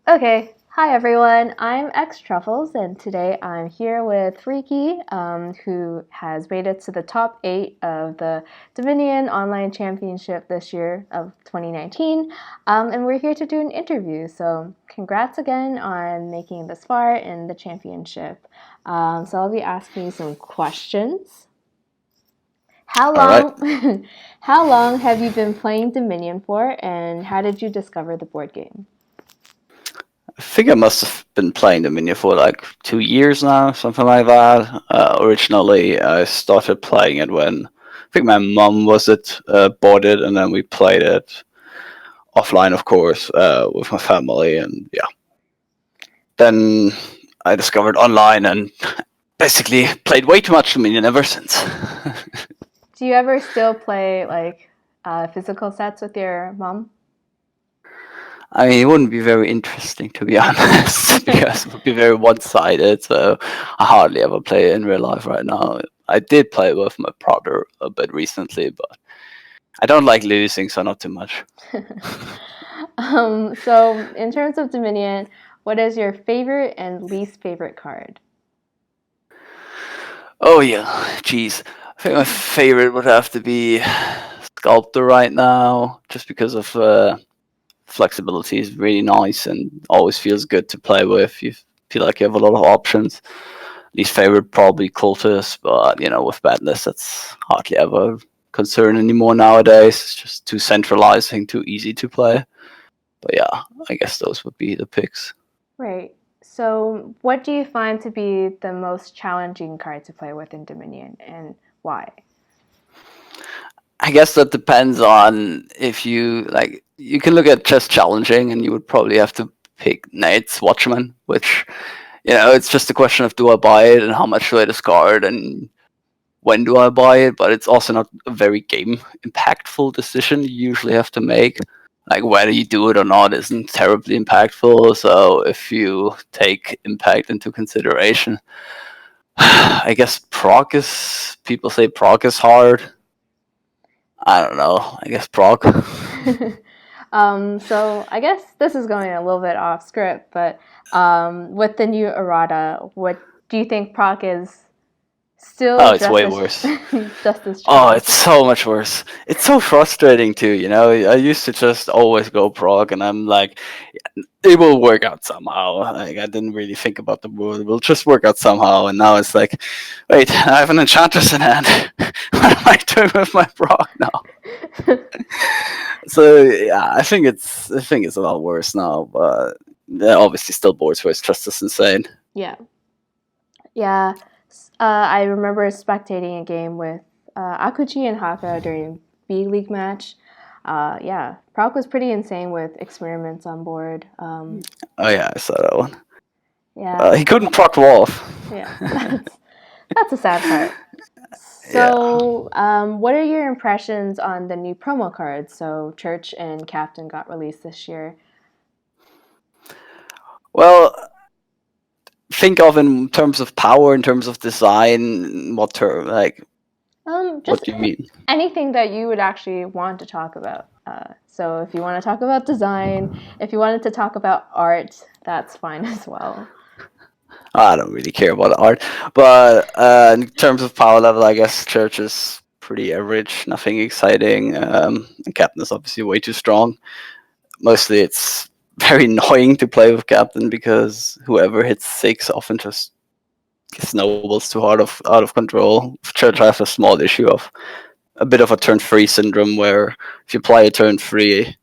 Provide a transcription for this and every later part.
Okay, hi everyone. I'm X Truffles, and today I'm here with Freaky, who has made it to the top 8 of the Dominion Online Championship this year of 2019. And we're here to do an interview. So, congrats again on making it this far in the championship. So, I'll be asking you some questions. How All right. long, how long have you been playing Dominion for, and how did you discover the board game? I think I must have been playing Dominion for like 2 years now, something like that. Originally, I started playing it when I think my mum bought it, and then we played it offline, of course, with my family, and yeah. Then I discovered online and basically played way too much Dominion ever since. Do you ever still play like physical sets with your mom? I mean, it wouldn't be very interesting to be honest, because it would be very one-sided. So I hardly ever play it in real life right now. I did play with my brother a bit recently, but I don't like losing, so not too much. So, in terms of Dominion, what is your favorite and least favorite card? Oh yeah, jeez. I think my favorite would have to be Sculptor right now, just because of flexibility is really nice and always feels good to play with. You feel like you have a lot of options. Least favorite probably Cultist, but with badness, that's hardly ever a concern anymore nowadays. It's just too centralizing, too easy to play. But yeah, I guess those would be the picks. Right. So, what do you find to be the most challenging card to play with in Dominion, and why? I guess that depends on if you like. You can look at just challenging, and you would probably have to pick Knight's Watchman, which it's just a question of do I buy it and how much do I discard and when do I buy it, but it's also not a very game impactful decision you usually have to make. Like whether you do it or not isn't terribly impactful. So if you take impact into consideration, I guess people say proc is hard. I don't know. I guess proc. So, I guess this is going a little bit off script, but with the new errata, what do you think proc is Oh, still it's just way as worse. just as Oh, it's challenging? so much worse. It's so frustrating too, I used to just always go prog and I'm like, it will work out somehow. Like I didn't really think about the world. It will just work out somehow. And now it's like, wait, I have an enchantress in hand. What am I doing with my prog now? So yeah, I think it's a lot worse now, but there are obviously still boards where it's just as insane. Yeah, yeah. I remember spectating a game with Akuchi and Haka during B League match. Yeah, Proc was pretty insane with experiments on board. Oh yeah, I saw that one. Yeah, He couldn't proc Wolf. yeah, that's a sad part. Yeah. So, what are your impressions on the new promo cards? So, Church and Captain got released this year. Well, think of in terms of power, in terms of design, what term? Like, Just what do you mean? anything that you would actually want to talk about. So, if you want to talk about design, if you wanted to talk about art, that's fine as well. I don't really care about art, but in terms of power level, I guess Church is pretty average, nothing exciting. And Captain is obviously way too strong. Mostly, it's very annoying to play with Captain because whoever hits six often just snowballs too hard out of control. Church has a small issue of a bit of a turn three syndrome where if you play a turn three,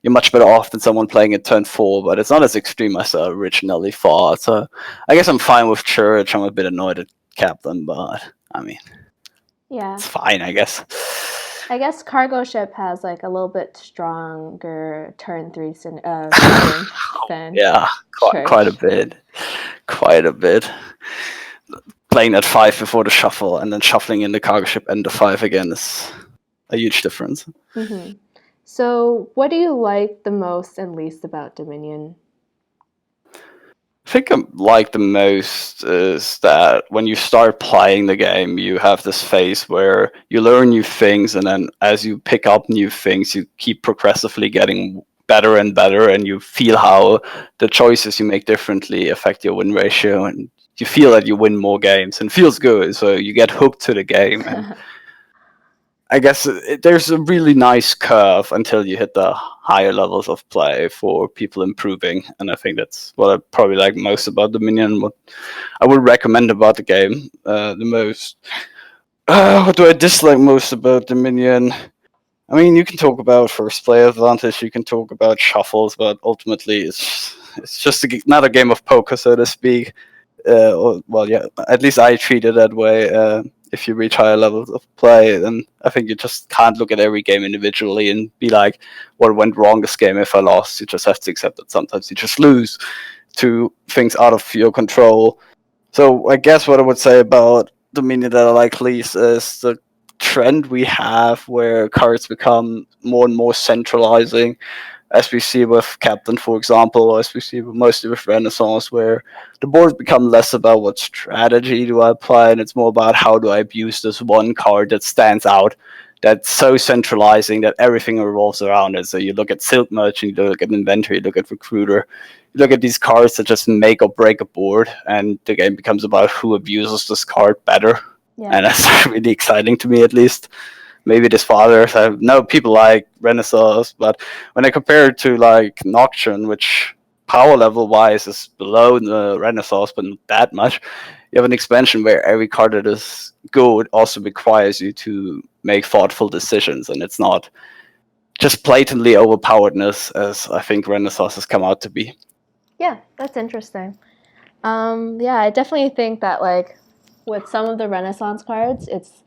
you're much better off than someone playing at turn four, but it's not as extreme as I originally thought. So I guess I'm fine with Church. I'm a bit annoyed at Kaplan, but I mean, Yeah, it's fine, I guess. I guess cargo ship has like a little bit stronger turn three syndrome than Yeah, quite a Church. bit. Quite a bit. Playing at five before the shuffle and then shuffling in the cargo ship and the five again is a huge difference. Hmm. So, what do you like the most and least about Dominion? I think I like the most is that when you start playing the game, you have this phase where you learn new things, and then as you pick up new things, you keep progressively getting better and better, and you feel how the choices you make differently affect your win ratio, and you feel that you win more games, and it feels good. So you get hooked to the game, and I guess there's a really nice curve until you hit the higher levels of play for people improving, and I think that's what I probably like most about Dominion. What I would recommend about the game the most. What do I dislike most about Dominion? I mean, you can talk about first player advantage, you can talk about shuffles, but ultimately it's just another game of poker, so to speak. Well, yeah, at least I treat it that way. If you reach higher levels of play, then I think you just can't look at every game individually and be like, what went wrong this game if I lost? You just have to accept that sometimes you just lose to things out of your control. So I guess what I would say about the meaning that I like least is the trend we have where cards become more and more centralizing, as we see with Captain, for example, or as we see mostly with Renaissance, where the boards become less about what strategy do I apply, and it's more about how do I abuse this one card that stands out, that's so centralizing that everything revolves around it. So you look at Silk Merchant, you look at Inventor, you look at Recruiter, you look at these cards that just make or break a board, and the game becomes about who abuses this card better. Yeah. And that's really exciting to me, at least. Maybe this father. I know people like Renaissance, but when I compare it to like Nocturne, which power level wise is below the Renaissance, but not that much, you have an expansion where every card that is good also requires you to make thoughtful decisions, and it's not just blatantly overpoweredness as I think Renaissance has come out to be. Yeah, that's interesting. Yeah, I definitely think that like with some of the Renaissance cards, it's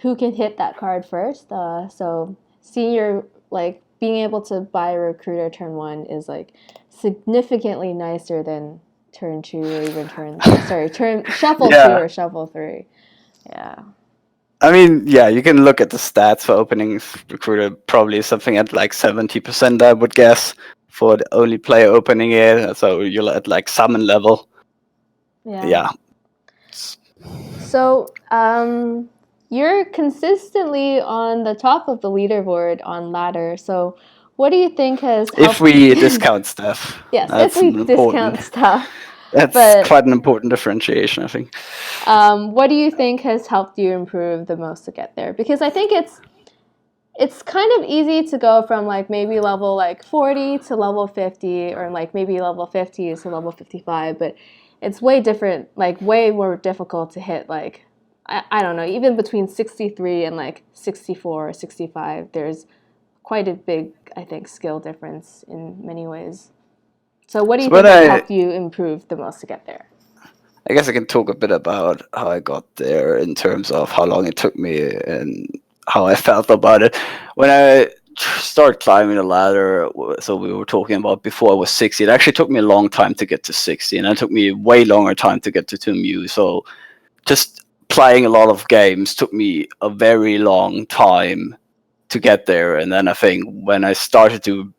who can hit that card first. So seeing your like being able to buy a recruiter turn one is like significantly nicer than turn two or even turn shuffle two Yeah, or shuffle three. Yeah. I mean, yeah, you can look at the stats for opening recruiter. Probably something at like 70%, I would guess, for the only player opening it. So you're at like summon level. Yeah. Yeah. So, you're consistently on the top of the leaderboard on ladder. So, what do you think has If helped? we discount stuff, Yes, if that's we an important. discount stuff, That's but quite an important differentiation, I think. what do you think has helped you improve the most to get there? Because I think it's kind of easy to go from like maybe level like 40 to level 50 or like maybe level 50 to level 55, but it's way different, like way more difficult to hit like I don't know, even between 63 and like 64 or 65, there's quite a big, I think, skill difference in many ways. So what do you So think has helped you improve the most to get there? I guess I can talk a bit about how I got there in terms of how long it took me and how I felt about it. When I started climbing the ladder, so we were talking about before I was 60, it actually took me a long time to get to 60, and it took me way longer time to get to 2mu. So just playing a lot of games took me a very long time to get there. And then I think when I started to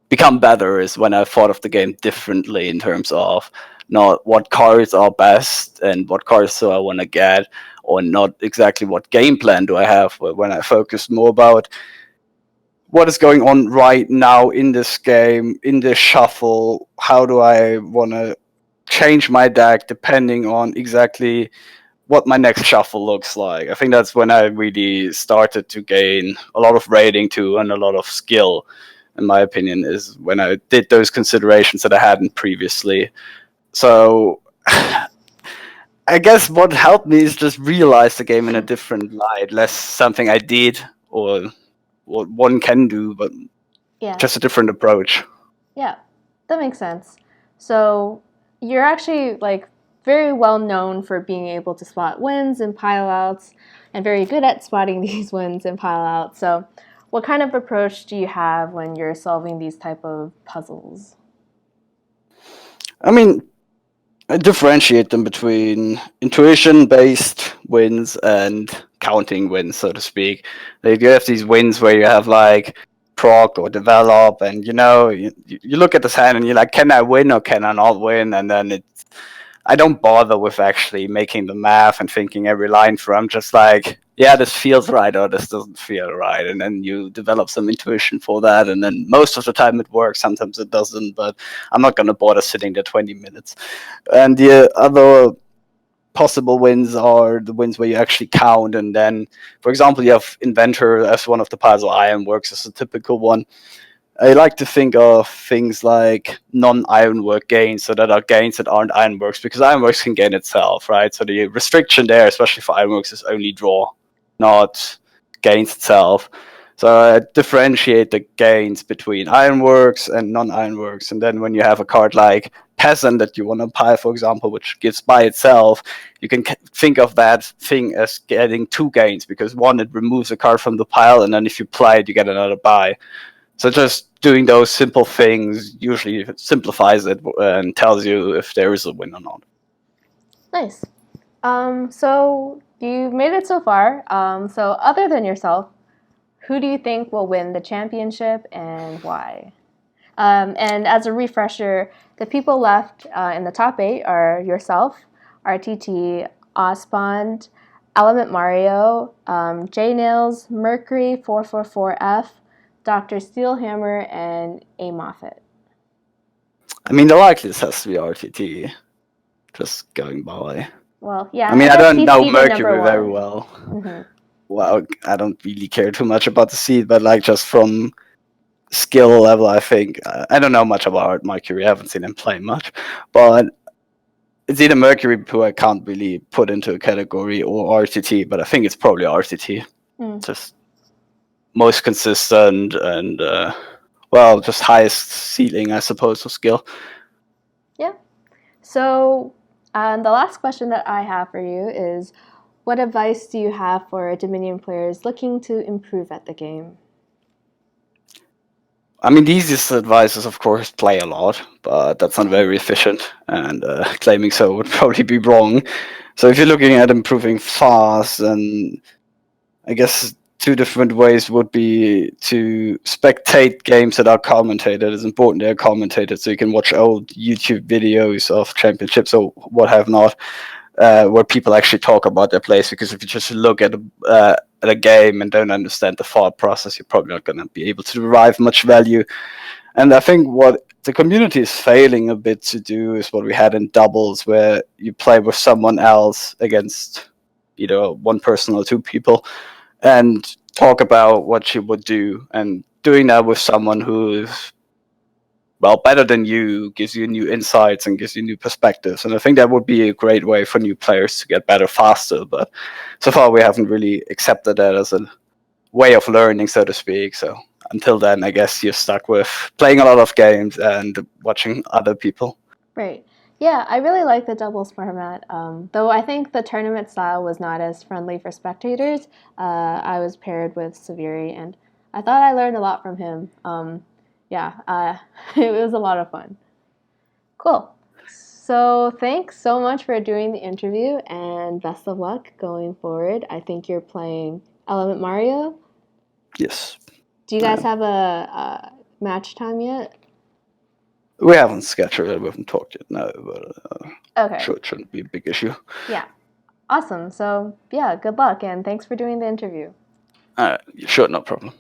become better is when I thought of the game differently in terms of not what cards are best and what cards do I want to get, or not exactly what game plan do I have, but when I focused more about what is going on right now in this game, in this shuffle, how do I want to change my deck depending on exactly what my next shuffle looks like. I think that's when I really started to gain a lot of rating too and a lot of skill. In my opinion, is when I did those considerations that I hadn't previously. So I guess what helped me is just realize the game in a different light, less something I did or what one can do, but Yeah. just a different approach. Yeah, that makes sense. So you're actually like very well known for being able to spot wins and pile outs and very good at spotting these wins and pile outs. So what kind of approach do you have when you're solving these type of puzzles? I mean, I differentiate them between intuition based wins and counting wins, so to speak. Like you have these wins where you have like proc or develop, and you look at this hand and you're like, can I win or can I not win? And then I don't bother with actually making the math and thinking every line through. I'm just like, yeah, this feels right or this doesn't feel right, and then you develop some intuition for that, and then most of the time it works, sometimes it doesn't, but I'm not going to bother sitting there 20 minutes. And the other possible wins are the wins where you actually count, and then, for example, you have inventor as one of the piles, or ironworks as a typical one. I like to think of things like non-ironwork gains, so that are gains that aren't ironworks, because ironworks can gain itself, right? So the restriction there, especially for ironworks, is only draw, not gains itself. So I differentiate the gains between ironworks and non-ironworks, and then when you have a card like peasant that you want to pile, for example, which gives by itself, you can think of that thing as getting two gains, because one, it removes a card from the pile, and then if you play it, you get another buy. So just doing those simple things usually simplifies it and tells you if there is a win or not. Nice. So you've made it so far. So other than yourself, who do you think will win the championship and why? And as a refresher, the people left in the top 8 are yourself, RTT, Ospond, Element Mario, J Nails, Mercury 444F, Dr. Steelhammer, and A Moffat. I mean, the likeliest has to be RTT, just going by. Well, yeah, I mean, I I guess don't he's know seeded number Mercury very 1. well. Mm-hmm. Well, I don't really care too much about the seed, but like just from skill level, I think I don't know much about Mercury. I haven't seen him play much, but it's either Mercury, who I can't really put into a category, or RTT. But I think it's probably RTT. Just most consistent and well, just highest ceiling, I suppose, of skill. Yeah. So the last question that I have for you is, what advice do you have for Dominion players looking to improve at the game? I mean, the easiest advice is, of course, play a lot, but that's not very efficient, and claiming so would probably be wrong. So if you're looking at improving fast, and I guess two different ways would be to spectate games that are commentated. It's important they're commentated, so you can watch old YouTube videos of championships or what have not, where people actually talk about their plays. Because if you just look at a game and don't understand the thought process, you're probably not going to be able to derive much value. And I think what the community is failing a bit to do is what we had in doubles, where you play with someone else against either one person or two people, and talk about what you would do. And doing that with someone who is, well, better than you, gives you new insights and gives you new perspectives. And I think that would be a great way for new players to get better faster. But so far, we haven't really accepted that as a way of learning, so to speak. So until then, I guess you're stuck with playing a lot of games and watching other people. Right. Yeah, I really like the doubles format. Though I think the tournament style was not as friendly for spectators. I was paired with Severi, and I thought I learned a lot from him. Yeah, it was a lot of fun. Cool. So thanks so much for doing the interview, and best of luck going forward. I think you're playing Element Mario. Yes. Do you guys have a match time yet? We haven't scheduled it, we haven't talked yet, no, but Okay. sure, it shouldn't be a big issue. Yeah. Awesome. So, yeah, good luck and thanks for doing the interview. Sure, no problem.